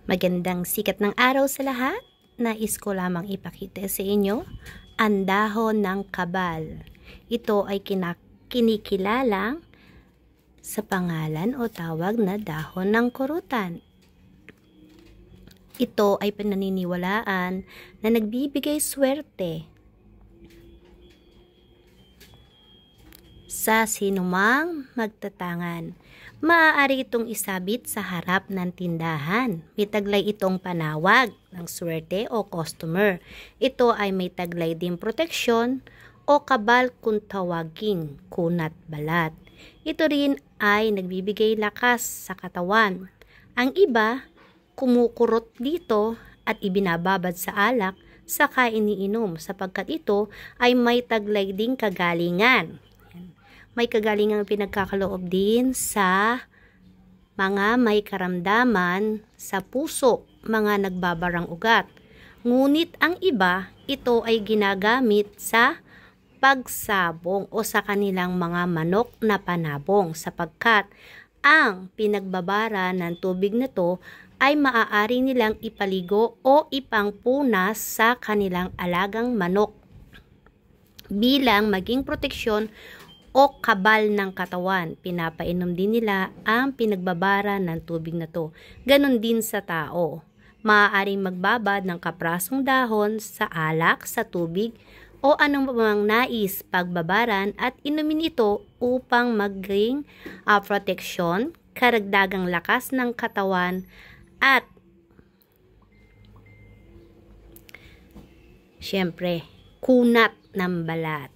Magandang sikat ng araw sa lahat. Nais ko lamang ipakita sa inyo ang dahon ng kabal. Ito ay kinikilalang sa pangalan o tawag na dahon ng kurutan. Ito ay pananiniwalaan na nagbibigay swerte sa sinumang magtatangan. Maaari itong isabit sa harap ng tindahan. May taglay itong panawag ng swerte o customer. Ito ay may taglay din proteksyon o kabal kung tawaging kunat balat. Ito rin ay nagbibigay lakas sa katawan. Ang iba, kumukurot dito at ibinababad sa alak saka iniinom sapagkat ito ay may taglay ding kagalingan. May kagalingang pinagkakaloob din sa mga may karamdaman sa puso, mga nagbabarang ugat. Ngunit ang iba, ito ay ginagamit sa pagsabong o sa kanilang mga manok na panabong sapagkat ang pinagbabara ng tubig na to ay maaari nilang ipaligo o ipangpunas sa kanilang alagang manok bilang maging proteksyon o kabal ng katawan. Pinapainom din nila ang pinagbabara ng tubig na to. Ganon din sa tao. Maaaring magbabad ng kaprasong dahon sa alak, sa tubig, o anong mang nais pagbabaran at inumin ito upang maging proteksyon, karagdagang lakas ng katawan, at syempre, kunat ng balat.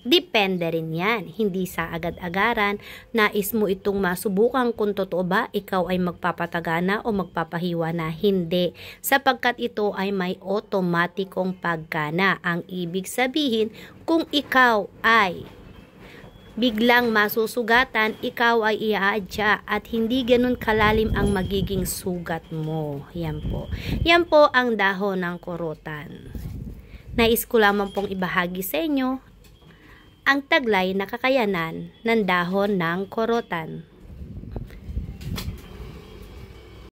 Depende rin yan. Hindi sa agad-agaran. Nais mo itong masubukan kung totoo ba ikaw ay magpapatagana o magpapahiwa na. Hindi. Sapagkat ito ay may otomatikong paggana. Ang ibig sabihin, kung ikaw ay biglang masusugatan, ikaw ay iaadya at hindi ganun kalalim ang magiging sugat mo. Yan po. Yan po ang dahon ng kurutan. Nais ko lamang pong ibahagi sa inyo ang taglay na kakayanan ng dahon ng kurutan.